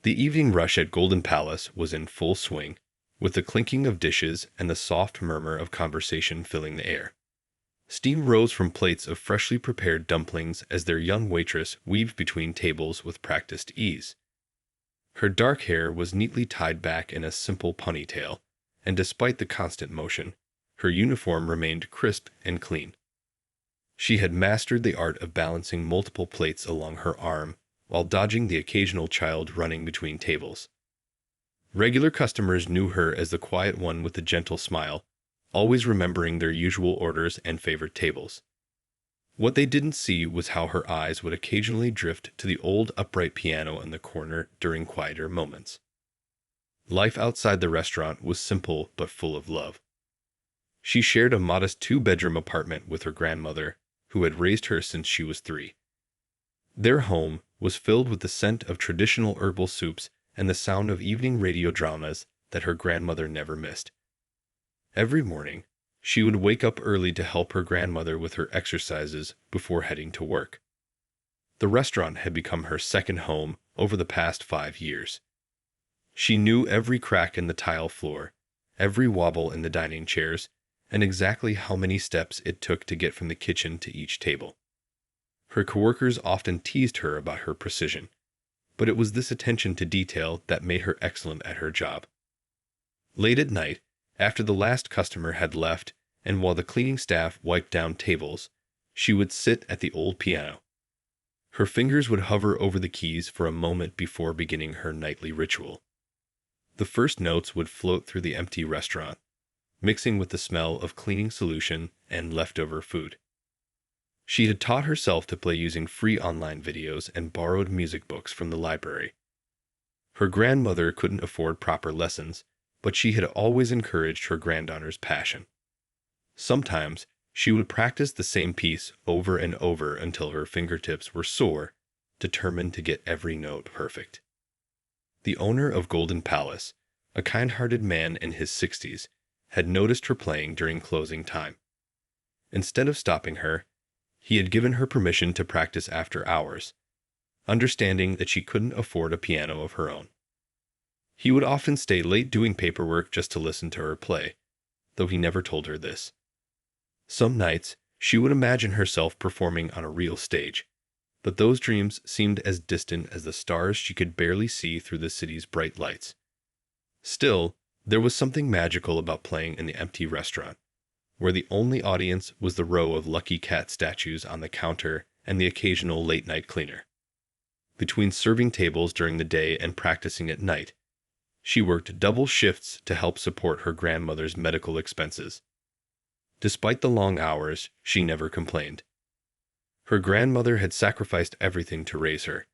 The evening rush at Golden Palace was in full swing, with the clinking of dishes and the soft murmur of conversation filling the air. Steam rose from plates of freshly prepared dumplings as their young waitress weaved between tables with practiced ease. Her dark hair was neatly tied back in a simple ponytail, and despite the constant motion, her uniform remained crisp and clean. She had mastered the art of balancing multiple plates along her arm while dodging the occasional child running between tables. Regular customers knew her as the quiet one with the gentle smile, always remembering their usual orders and favorite tables. What they didn't see was how her eyes would occasionally drift to the old upright piano in the corner during quieter moments. Life outside the restaurant was simple but full of love. She shared a modest two-bedroom apartment with her grandmother, who had raised her since she was 3. Their home was filled with the scent of traditional herbal soups and the sound of evening radio dramas that her grandmother never missed. Every morning, she would wake up early to help her grandmother with her exercises before heading to work. The restaurant had become her second home over the past 5 years. She knew every crack in the tile floor, every wobble in the dining chairs, and exactly how many steps it took to get from the kitchen to each table. Her coworkers often teased her about her precision, but it was this attention to detail that made her excellent at her job. Late at night, after the last customer had left, and while the cleaning staff wiped down tables, she would sit at the old piano. Her fingers would hover over the keys for a moment before beginning her nightly ritual. The first notes would float through the empty restaurant, mixing with the smell of cleaning solution and leftover food. She had taught herself to play using free online videos and borrowed music books from the library. Her grandmother couldn't afford proper lessons, but she had always encouraged her granddaughter's passion. Sometimes she would practice the same piece over and over until her fingertips were sore, determined to get every note perfect. The owner of Golden Palace, a kind-hearted man in his 60s, had noticed her playing during closing time. Instead of stopping her, he had given her permission to practice after hours, understanding that she couldn't afford a piano of her own. He would often stay late doing paperwork just to listen to her play, though he never told her this. Some nights, she would imagine herself performing on a real stage, but those dreams seemed as distant as the stars she could barely see through the city's bright lights. Still, there was something magical about playing in the empty restaurant, where the only audience was the row of lucky cat statues on the counter and the occasional late-night cleaner. Between serving tables during the day and practicing at night, she worked double shifts to help support her grandmother's medical expenses. Despite the long hours, she never complained. Her grandmother had sacrificed everything to raise her,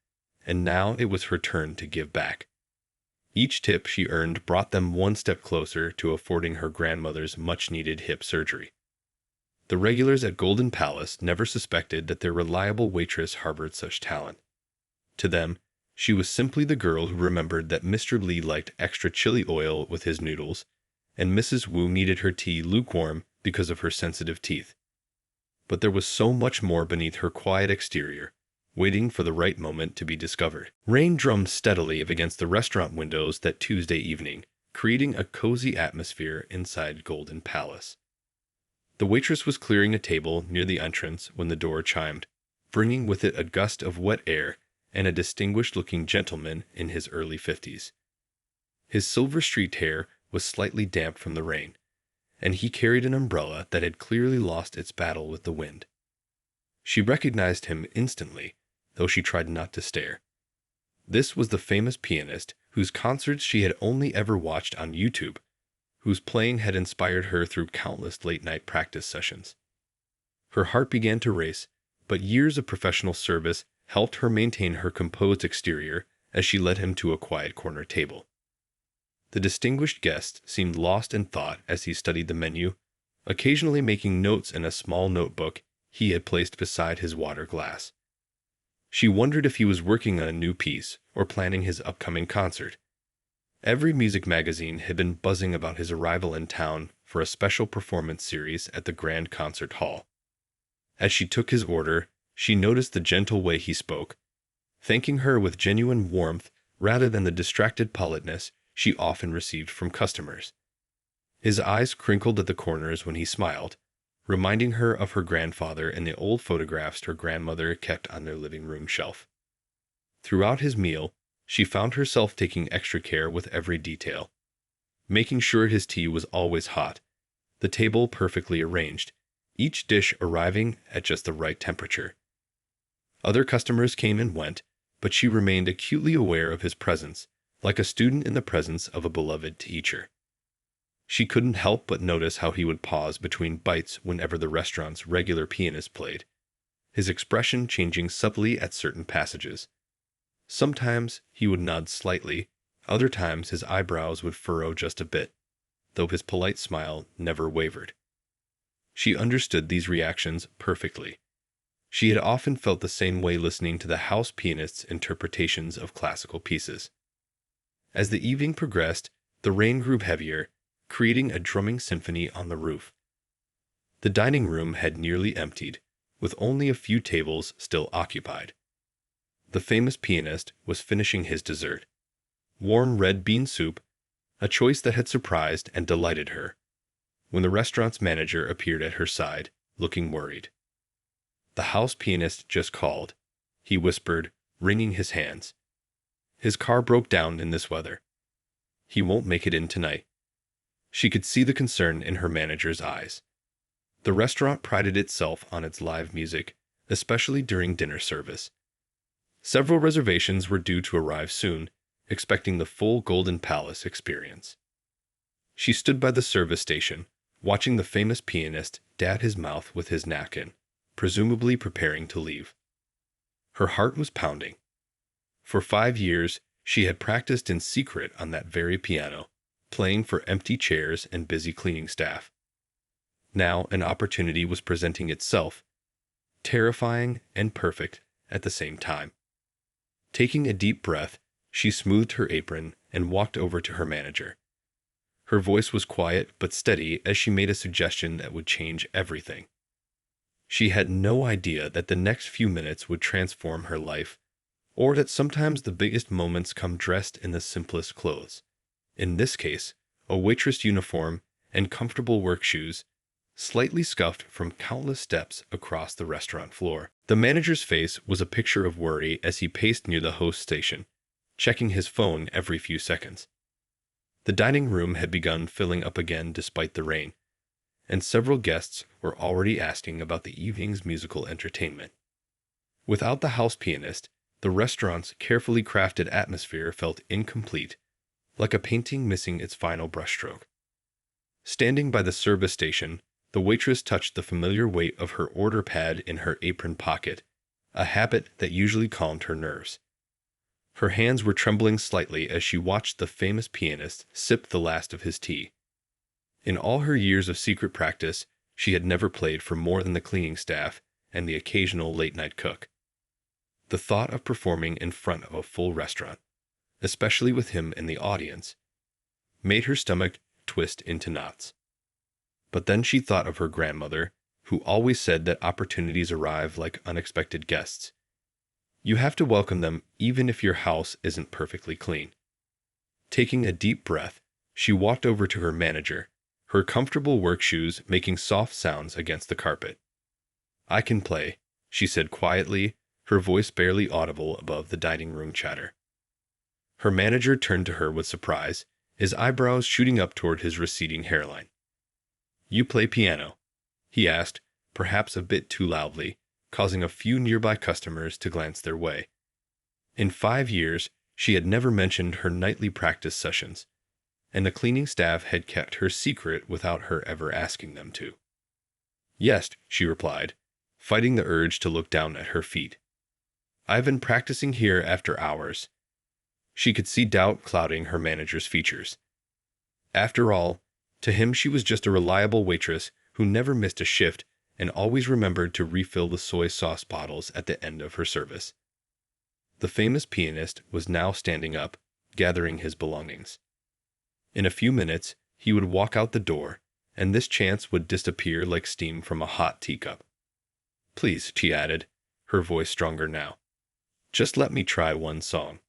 and now it was her turn to give back. Each tip she earned brought them one step closer to affording her grandmother's much-needed hip surgery. The regulars at Golden Palace never suspected that their reliable waitress harbored such talent. To them, she was simply the girl who remembered that Mr. Lee liked extra chili oil with his noodles, and Mrs. Wu needed her tea lukewarm because of her sensitive teeth. But there was so much more beneath her quiet exterior, waiting for the right moment to be discovered. Rain drummed steadily against the restaurant windows that Tuesday evening, creating a cozy atmosphere inside Golden Palace. The waitress was clearing a table near the entrance when the door chimed, bringing with it a gust of wet air and a distinguished-looking gentleman in his early 50s. His silver-streaked hair was slightly damp from the rain, and he carried an umbrella that had clearly lost its battle with the wind. She recognized him instantly, though she tried not to stare. This was the famous pianist whose concerts she had only ever watched on YouTube, whose playing had inspired her through countless late-night practice sessions. Her heart began to race, but years of professional service helped her maintain her composed exterior as she led him to a quiet corner table. The distinguished guest seemed lost in thought as he studied the menu, occasionally making notes in a small notebook he had placed beside his water glass. She wondered if he was working on a new piece or planning his upcoming concert. Every music magazine had been buzzing about his arrival in town for a special performance series at the Grand Concert Hall. As she took his order, she noticed the gentle way he spoke, thanking her with genuine warmth rather than the distracted politeness she often received from customers. His eyes crinkled at the corners when he smiled, reminding her of her grandfather and the old photographs her grandmother kept on their living room shelf. Throughout his meal, she found herself taking extra care with every detail, making sure his tea was always hot, the table perfectly arranged, each dish arriving at just the right temperature. Other customers came and went, but she remained acutely aware of his presence, like a student in the presence of a beloved teacher. She couldn't help but notice how he would pause between bites whenever the restaurant's regular pianist played, his expression changing subtly at certain passages. Sometimes he would nod slightly, other times his eyebrows would furrow just a bit, though his polite smile never wavered. She understood these reactions perfectly. She had often felt the same way listening to the house pianist's interpretations of classical pieces. As the evening progressed, the rain grew heavier, creating a drumming symphony on the roof. The dining room had nearly emptied, with only a few tables still occupied. The famous pianist was finishing his dessert, warm red bean soup, a choice that had surprised and delighted her, when the restaurant's manager appeared at her side, looking worried. "The house pianist just called," he whispered, wringing his hands. "His car broke down in this weather. He won't make it in tonight." She could see the concern in her manager's eyes. The restaurant prided itself on its live music, especially during dinner service. Several reservations were due to arrive soon, expecting the full Golden Palace experience. She stood by the service station, watching the famous pianist dab his mouth with his napkin, presumably preparing to leave. Her heart was pounding. For 5 years, she had practiced in secret on that very piano, playing for empty chairs and busy cleaning staff. Now an opportunity was presenting itself, terrifying and perfect at the same time. Taking a deep breath, she smoothed her apron and walked over to her manager. Her voice was quiet but steady as she made a suggestion that would change everything. She had no idea that the next few minutes would transform her life, or that sometimes the biggest moments come dressed in the simplest clothes. In this case, a waitress uniform and comfortable work shoes, slightly scuffed from countless steps across the restaurant floor. The manager's face was a picture of worry as he paced near the host station, checking his phone every few seconds. The dining room had begun filling up again despite the rain, and several guests were already asking about the evening's musical entertainment. Without the house pianist, the restaurant's carefully crafted atmosphere felt incomplete, like a painting missing its final brushstroke. Standing by the service station, the waitress touched the familiar weight of her order pad in her apron pocket, a habit that usually calmed her nerves. Her hands were trembling slightly as she watched the famous pianist sip the last of his tea. In all her years of secret practice, she had never played for more than the cleaning staff and the occasional late-night cook. The thought of performing in front of a full restaurant, especially with him in the audience, made her stomach twist into knots. But then she thought of her grandmother, who always said that opportunities arrive like unexpected guests. You have to welcome them even if your house isn't perfectly clean. Taking a deep breath, she walked over to her manager, her comfortable work shoes making soft sounds against the carpet. "I can play," she said quietly, her voice barely audible above the dining room chatter. Her manager turned to her with surprise, his eyebrows shooting up toward his receding hairline. "You play piano?" he asked, perhaps a bit too loudly, causing a few nearby customers to glance their way. In 5 years, she had never mentioned her nightly practice sessions, and the cleaning staff had kept her secret without her ever asking them to. "Yes," she replied, fighting the urge to look down at her feet. "I've been practicing here after hours." She could see doubt clouding her manager's features. After all, to him she was just a reliable waitress who never missed a shift and always remembered to refill the soy sauce bottles at the end of her service. The famous pianist was now standing up, gathering his belongings. In a few minutes, he would walk out the door, and this chance would disappear like steam from a hot teacup. "Please," she added, her voice stronger now, "just let me try one song."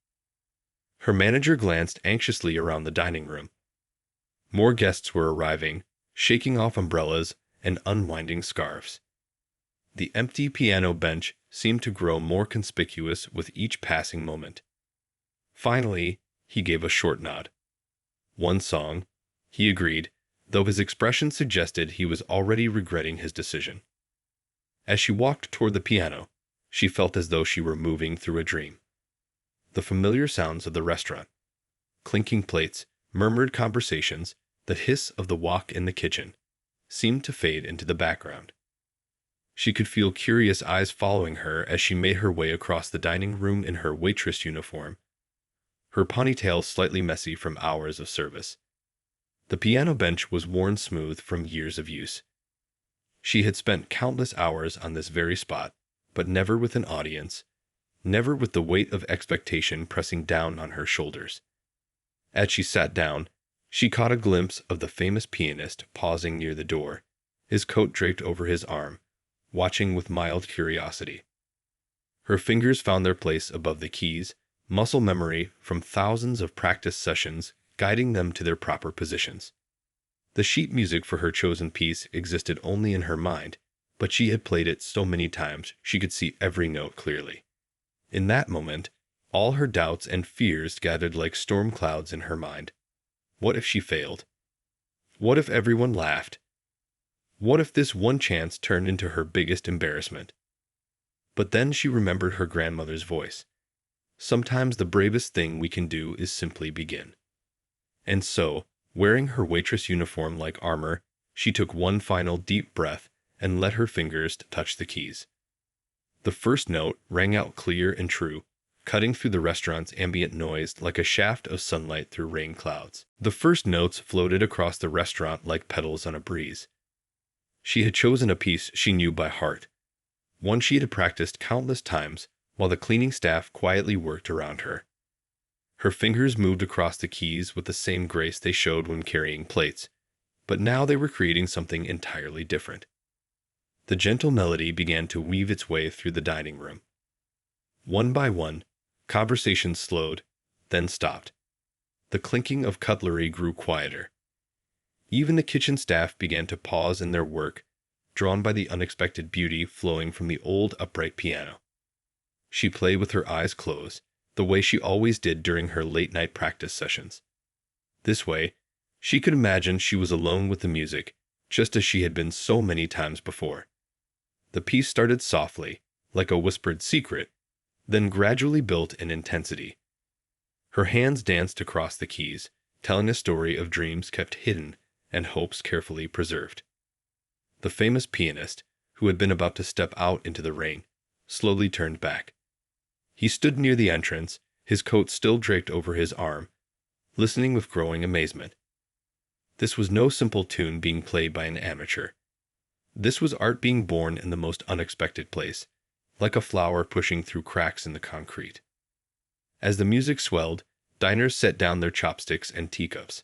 Her manager glanced anxiously around the dining room. More guests were arriving, shaking off umbrellas and unwinding scarves. The empty piano bench seemed to grow more conspicuous with each passing moment. Finally, he gave a short nod. One song, he agreed, though his expression suggested he was already regretting his decision. As she walked toward the piano, she felt as though she were moving through a dream. The familiar sounds of the restaurant, clinking plates, murmured conversations, the hiss of the wok in the kitchen, seemed to fade into the background. She could feel curious eyes following her as she made her way across the dining room in her waitress uniform, her ponytail slightly messy from hours of service. The piano bench was worn smooth from years of use. She had spent countless hours on this very spot, but never with an audience, never with the weight of expectation pressing down on her shoulders. As she sat down, she caught a glimpse of the famous pianist pausing near the door, his coat draped over his arm, watching with mild curiosity. Her fingers found their place above the keys, muscle memory from thousands of practice sessions guiding them to their proper positions. The sheet music for her chosen piece existed only in her mind, but she had played it so many times she could see every note clearly. In that moment, all her doubts and fears gathered like storm clouds in her mind. What if she failed? What if everyone laughed? What if this one chance turned into her biggest embarrassment? But then she remembered her grandmother's voice. Sometimes the bravest thing we can do is simply begin. And so, wearing her waitress uniform like armor, she took one final deep breath and let her fingers touch the keys. The first note rang out clear and true, cutting through the restaurant's ambient noise like a shaft of sunlight through rain clouds. The first notes floated across the restaurant like petals on a breeze. She had chosen a piece she knew by heart, one she had practiced countless times while the cleaning staff quietly worked around her. Her fingers moved across the keys with the same grace they showed when carrying plates, but now they were creating something entirely different. The gentle melody began to weave its way through the dining room. One by one, conversations slowed, then stopped. The clinking of cutlery grew quieter. Even the kitchen staff began to pause in their work, drawn by the unexpected beauty flowing from the old upright piano. She played with her eyes closed, the way she always did during her late-night practice sessions. This way, she could imagine she was alone with the music, just as she had been so many times before. The piece started softly, like a whispered secret, then gradually built in intensity. Her hands danced across the keys, telling a story of dreams kept hidden and hopes carefully preserved. The famous pianist, who had been about to step out into the rain, slowly turned back. He stood near the entrance, his coat still draped over his arm, listening with growing amazement. This was no simple tune being played by an amateur. This was art being born in the most unexpected place, like a flower pushing through cracks in the concrete. As the music swelled, diners set down their chopsticks and teacups.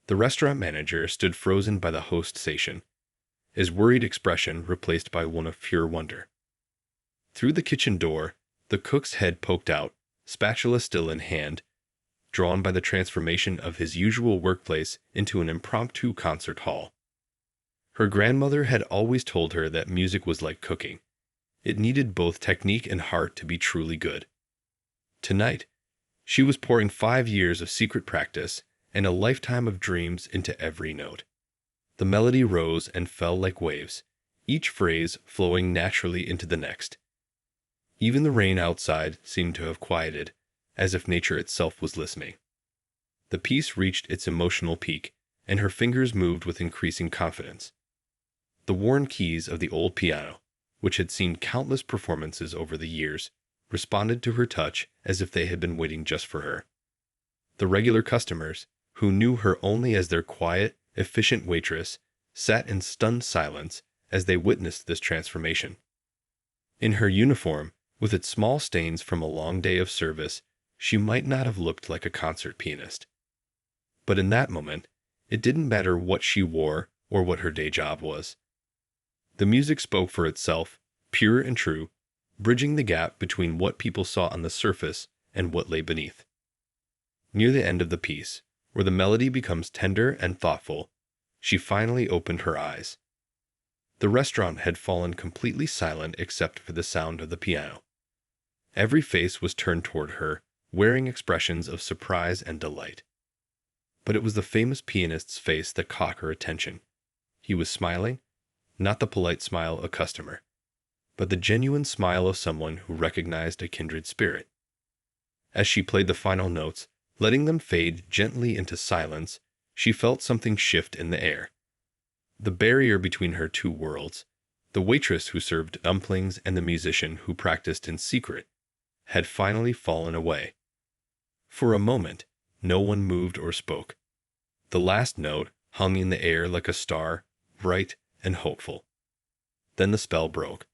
The restaurant manager stood frozen by the host station, his worried expression replaced by one of pure wonder. Through the kitchen door, the cook's head poked out, spatula still in hand, drawn by the transformation of his usual workplace into an impromptu concert hall. Her grandmother had always told her that music was like cooking. It needed both technique and heart to be truly good. Tonight, she was pouring 5 years of secret practice and a lifetime of dreams into every note. The melody rose and fell like waves, each phrase flowing naturally into the next. Even the rain outside seemed to have quieted, as if nature itself was listening. The piece reached its emotional peak, and her fingers moved with increasing confidence. The worn keys of the old piano, which had seen countless performances over the years, responded to her touch as if they had been waiting just for her. The regular customers, who knew her only as their quiet, efficient waitress, sat in stunned silence as they witnessed this transformation. In her uniform, with its small stains from a long day of service, she might not have looked like a concert pianist. But in that moment, it didn't matter what she wore or what her day job was. The music spoke for itself, pure and true, bridging the gap between what people saw on the surface and what lay beneath. Near the end of the piece, where the melody becomes tender and thoughtful, she finally opened her eyes. The restaurant had fallen completely silent except for the sound of the piano. Every face was turned toward her, wearing expressions of surprise and delight. But it was the famous pianist's face that caught her attention. He was smiling, not the polite smile of a customer, but the genuine smile of someone who recognized a kindred spirit. As she played the final notes, letting them fade gently into silence, she felt something shift in the air. The barrier between her two worlds, the waitress who served dumplings and the musician who practiced in secret, had finally fallen away. For a moment, no one moved or spoke. The last note hung in the air like a star, bright and hopeful. Then the spell broke.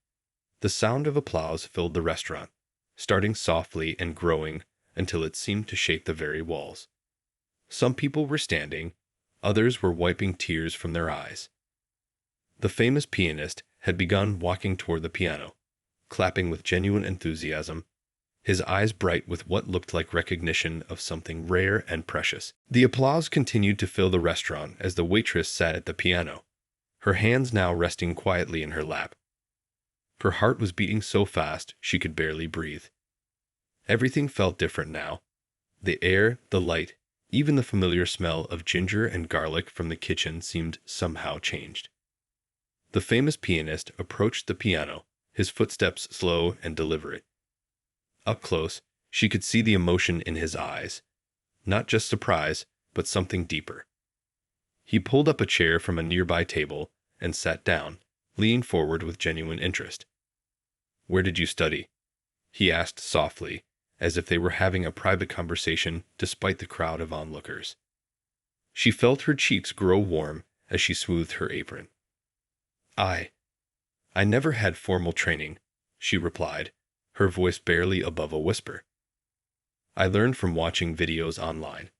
The sound of applause filled the restaurant, starting softly and growing until it seemed to shake the very walls. Some people were standing, others were wiping tears from their eyes. The famous pianist had begun walking toward the piano, clapping with genuine enthusiasm, his eyes bright with what looked like recognition of something rare and precious. The applause continued to fill the restaurant as the waitress sat at the piano, her hands now resting quietly in her lap. Her heart was beating so fast she could barely breathe. Everything felt different now. The air, the light, even the familiar smell of ginger and garlic from the kitchen seemed somehow changed. The famous pianist approached the piano, his footsteps slow and deliberate. Up close, she could see the emotion in his eyes. Not just surprise, but something deeper. He pulled up a chair from a nearby table and sat down, leaning forward with genuine interest. "Where did you study?" he asked softly, as if they were having a private conversation despite the crowd of onlookers. She felt her cheeks grow warm as she smoothed her apron. I never had formal training," she replied, her voice barely above a whisper. "I learned from watching videos online.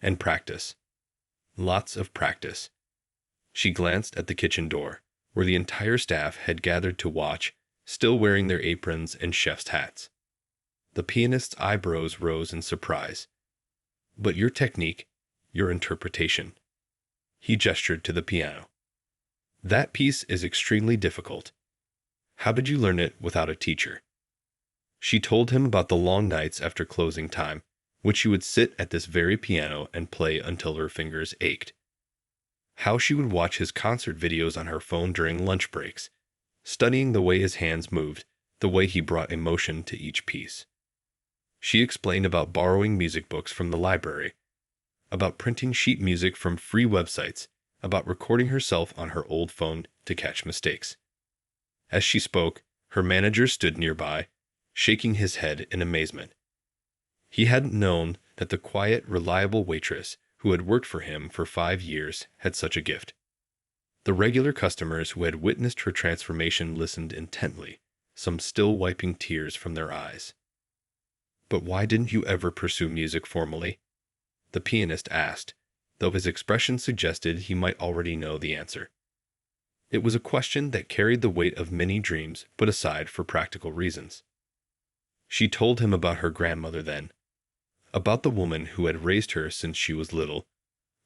And practice. Lots of practice." She glanced at the kitchen door, where the entire staff had gathered to watch, still wearing their aprons and chef's hats. The pianist's eyebrows rose in surprise. "But your technique, your interpretation." He gestured to the piano. "That piece is extremely difficult. How did you learn it without a teacher?" She told him about the long nights after closing time, which she would sit at this very piano and play until her fingers ached. How she would watch his concert videos on her phone during lunch breaks, studying the way his hands moved, the way he brought emotion to each piece. She explained about borrowing music books from the library, about printing sheet music from free websites, about recording herself on her old phone to catch mistakes. As she spoke, her manager stood nearby, shaking his head in amazement. He hadn't known that the quiet, reliable waitress who had worked for him for 5 years had such a gift. The regular customers who had witnessed her transformation listened intently, some still wiping tears from their eyes. "But why didn't you ever pursue music formally?" the pianist asked, though his expression suggested he might already know the answer. It was a question that carried the weight of many dreams put aside for practical reasons. She told him about her grandmother then, about the woman who had raised her since she was little,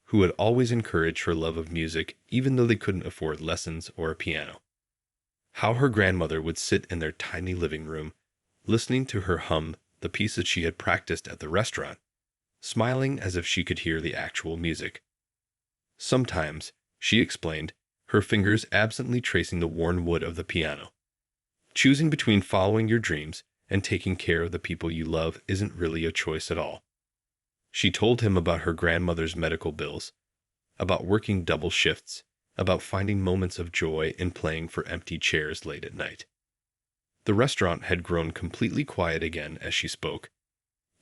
who had always encouraged her love of music even though they couldn't afford lessons or a piano. How her grandmother would sit in their tiny living room, listening to her hum the pieces she had practiced at the restaurant, smiling as if she could hear the actual music. Sometimes, she explained, her fingers absently tracing the worn wood of the piano. Choosing between following your dreams and taking care of the people you love isn't really a choice at all. She told him about her grandmother's medical bills, about working double shifts, about finding moments of joy in playing for empty chairs late at night. The restaurant had grown completely quiet again as she spoke.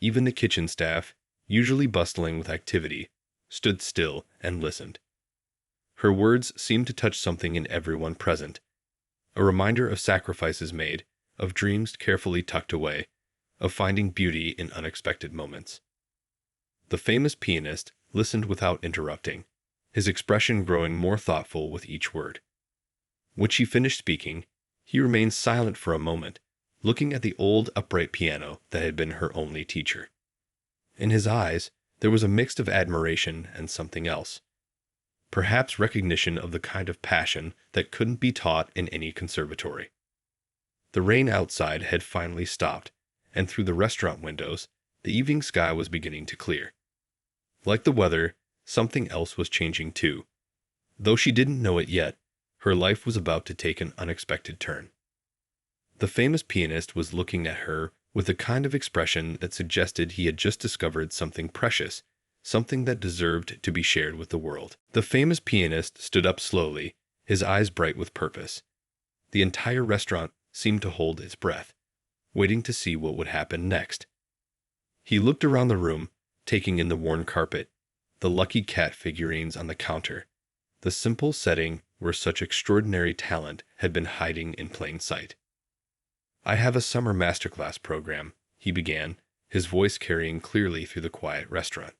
Even the kitchen staff, usually bustling with activity, stood still and listened. Her words seemed to touch something in everyone present, a reminder of sacrifices made, of dreams carefully tucked away, of finding beauty in unexpected moments. The famous pianist listened without interrupting, his expression growing more thoughtful with each word. When she finished speaking, he remained silent for a moment, looking at the old upright piano that had been her only teacher. In his eyes, There was a mix of admiration and something else. Perhaps recognition of the kind of passion that couldn't be taught in any conservatory. The rain outside had finally stopped, and through the restaurant windows, the evening sky was beginning to clear. Like the weather, something else was changing too. Though she didn't know it yet, her life was about to take an unexpected turn. The famous pianist was looking at her with a kind of expression that suggested he had just discovered something precious, something that deserved to be shared with the world. The famous pianist stood up slowly, his eyes bright with purpose. The entire restaurant seemed to hold its breath, waiting to see what would happen next. He looked around the room, taking in the worn carpet, the lucky cat figurines on the counter, the simple setting where such extraordinary talent had been hiding in plain sight. "I have a summer masterclass program," he began, his voice carrying clearly through the quiet restaurant.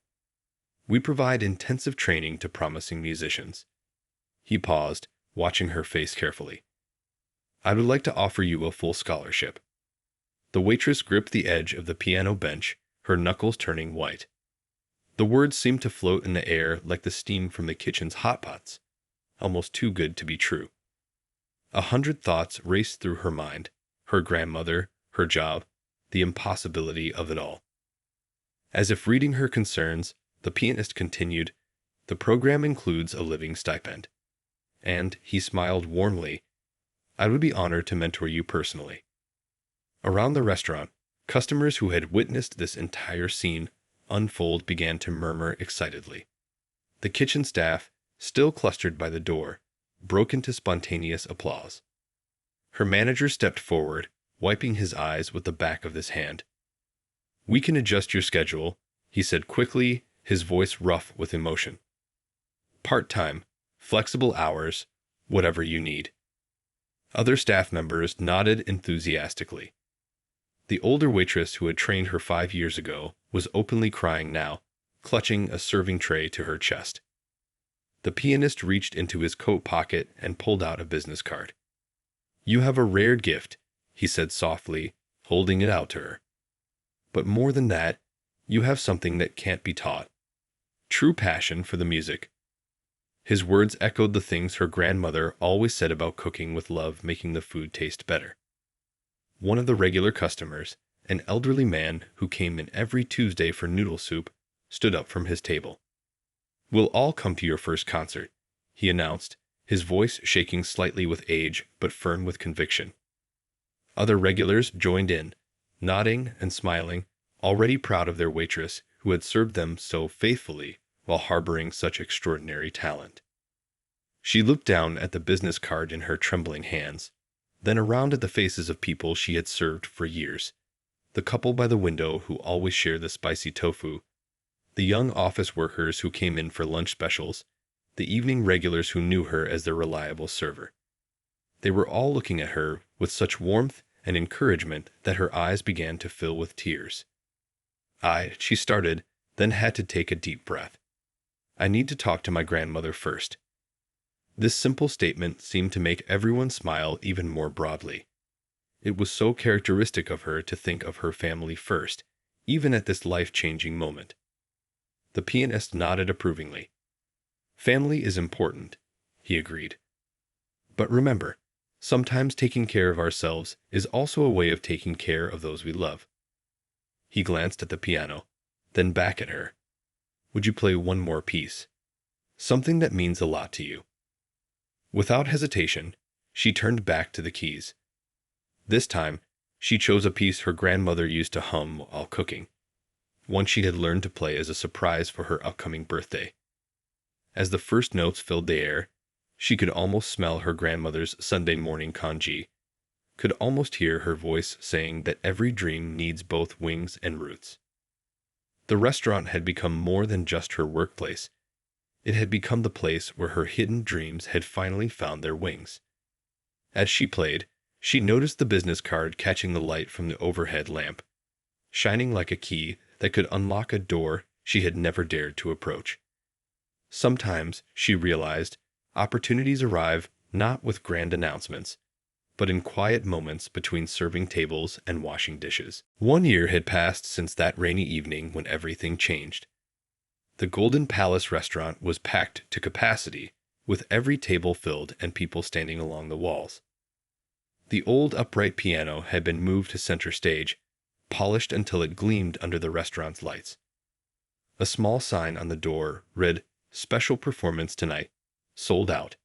"We provide intensive training to promising musicians." He paused, watching her face carefully. "I would like to offer you a full scholarship." The waitress gripped the edge of the piano bench, her knuckles turning white. The words seemed to float in the air like the steam from the kitchen's hot pots, almost too good to be true. 100 thoughts raced through her mind, her grandmother, her job, the impossibility of it all. As if reading her concerns, the pianist continued, "The program includes a living stipend." And he smiled warmly, "I would be honored to mentor you personally." Around the restaurant, customers who had witnessed this entire scene unfold began to murmur excitedly. The kitchen staff, still clustered by the door, broke into spontaneous applause. Her manager stepped forward, wiping his eyes with the back of his hand. "We can adjust your schedule," he said quickly, his voice rough with emotion. "Part-time, flexible hours, whatever you need." Other staff members nodded enthusiastically. The older waitress who had trained her 5 years ago was openly crying now, clutching a serving tray to her chest. The pianist reached into his coat pocket and pulled out a business card. "You have a rare gift," he said softly, holding it out to her. "But more than that, you have something that can't be taught. True passion for the music." His words echoed the things her grandmother always said about cooking with love making the food taste better. One of the regular customers, an elderly man who came in every Tuesday for noodle soup, stood up from his table. "We'll all come to your first concert," he announced, his voice shaking slightly with age but firm with conviction. Other regulars joined in, nodding and smiling, already proud of their waitress who had served them so faithfully while harboring such extraordinary talent. She looked down at the business card in her trembling hands, then around at the faces of people she had served for years, the couple by the window who always shared the spicy tofu, the young office workers who came in for lunch specials, the evening regulars who knew her as their reliable server. They were all looking at her with such warmth and encouragement that her eyes began to fill with tears. She started, then had to take a deep breath. "I need to talk to my grandmother first." This simple statement seemed to make everyone smile even more broadly. It was so characteristic of her to think of her family first, even at this life-changing moment. The pianist nodded approvingly. "Family is important," he agreed. "But remember, sometimes taking care of ourselves is also a way of taking care of those we love." He glanced at the piano, then back at her. "Would you play one more piece? Something that means a lot to you." Without hesitation, she turned back to the keys. This time, she chose a piece her grandmother used to hum while cooking, one she had learned to play as a surprise for her upcoming birthday. As the first notes filled the air, she could almost smell her grandmother's Sunday morning congee, could almost hear her voice saying that every dream needs both wings and roots. The restaurant had become more than just her workplace. It had become the place where her hidden dreams had finally found their wings. As she played, she noticed the business card catching the light from the overhead lamp, shining like a key that could unlock a door she had never dared to approach. Sometimes, she realized, opportunities arrive not with grand announcements, but in quiet moments between serving tables and washing dishes. 1 year had passed since that rainy evening when everything changed. The Golden Palace restaurant was packed to capacity, with every table filled and people standing along the walls. The old upright piano had been moved to center stage, polished until it gleamed under the restaurant's lights. A small sign on the door read, "Special performance tonight, sold out."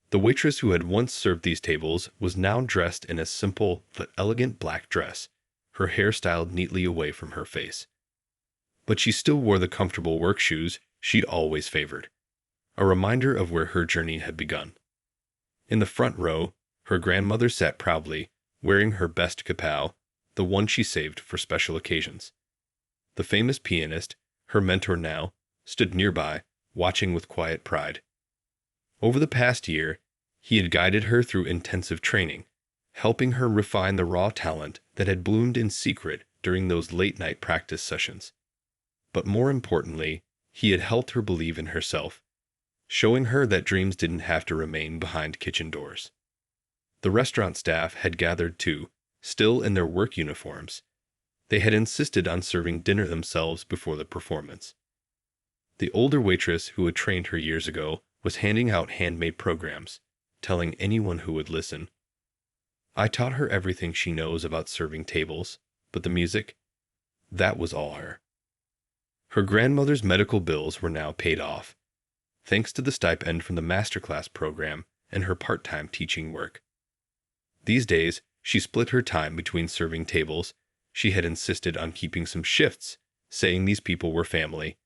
The waitress who had once served these tables was now dressed in a simple but elegant black dress, her hair styled neatly away from her face. But she still wore the comfortable work shoes she'd always favored, a reminder of where her journey had begun. In the front row, her grandmother sat proudly, wearing her best kapow, the one she saved for special occasions. The famous pianist, her mentor now, stood nearby, watching with quiet pride. Over the past year, he had guided her through intensive training, helping her refine the raw talent that had bloomed in secret during those late-night practice sessions. But more importantly, he had helped her believe in herself, showing her that dreams didn't have to remain behind kitchen doors. The restaurant staff had gathered too, still in their work uniforms. They had insisted on serving dinner themselves before the performance. The older waitress who had trained her years ago was handing out handmade programs, telling anyone who would listen, "I taught her everything she knows about serving tables, but the music, that was all her." Her grandmother's medical bills were now paid off, thanks to the stipend from the masterclass program and her part-time teaching work. These days, she split her time between serving tables. She had insisted on keeping some shifts, saying these people were family,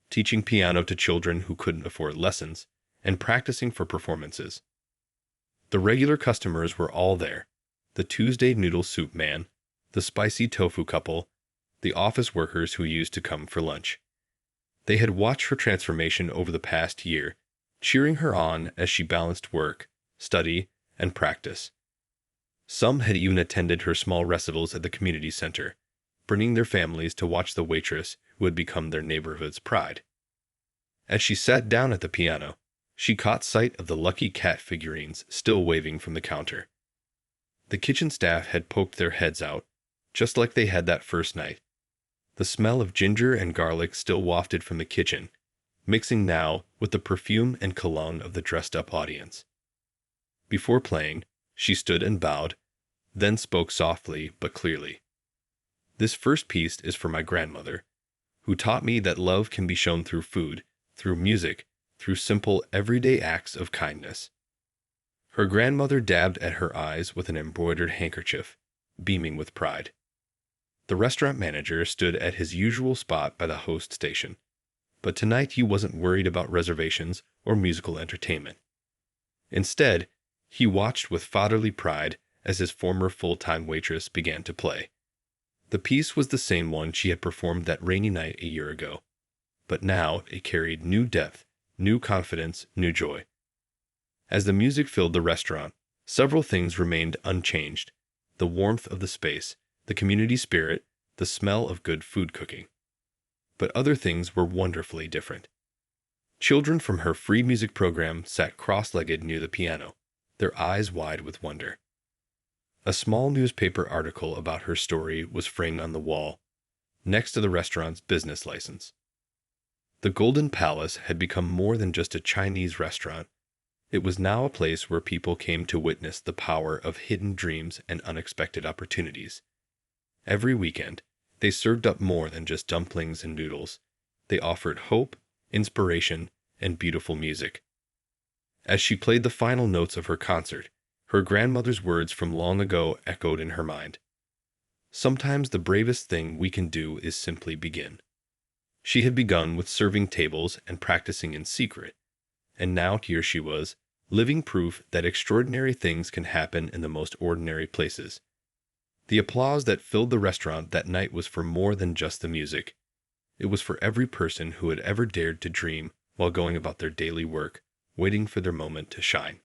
teaching piano to children who couldn't afford lessons, and practicing for performances. The regular customers were all there: the Tuesday noodle soup man, the spicy tofu couple, the office workers who used to come for lunch. They had watched her transformation over the past year, cheering her on as she balanced work, study, and practice. Some had even attended her small recitals at the community center, bringing their families to watch the waitress who had become their neighborhood's pride. As she sat down at the piano, she caught sight of the lucky cat figurines still waving from the counter. The kitchen staff had poked their heads out, just like they had that first night. The smell of ginger and garlic still wafted from the kitchen, mixing now with the perfume and cologne of the dressed-up audience. Before playing, she stood and bowed, then spoke softly but clearly. "This first piece is for my grandmother, who taught me that love can be shown through food, through music, through simple, everyday acts of kindness." Her grandmother dabbed at her eyes with an embroidered handkerchief, beaming with pride. The restaurant manager stood at his usual spot by the host station, but tonight he wasn't worried about reservations or musical entertainment. Instead, he watched with fatherly pride as his former full-time waitress began to play. The piece was the same one she had performed that rainy night a year ago, but now it carried new depth, new confidence, new joy. As the music filled the restaurant, several things remained unchanged: the warmth of the space, the community spirit, the smell of good food cooking. But other things were wonderfully different. Children from her free music program sat cross-legged near the piano, their eyes wide with wonder. A small newspaper article about her story was framed on the wall, next to the restaurant's business license. The Golden Palace had become more than just a Chinese restaurant. It was now a place where people came to witness the power of hidden dreams and unexpected opportunities. Every weekend, they served up more than just dumplings and noodles. They offered hope, inspiration, and beautiful music. As she played the final notes of her concert, her grandmother's words from long ago echoed in her mind. "Sometimes the bravest thing we can do is simply begin." She had begun with serving tables and practicing in secret, and now here she was, living proof that extraordinary things can happen in the most ordinary places. The applause that filled the restaurant that night was for more than just the music. It was for every person who had ever dared to dream while going about their daily work, waiting for their moment to shine.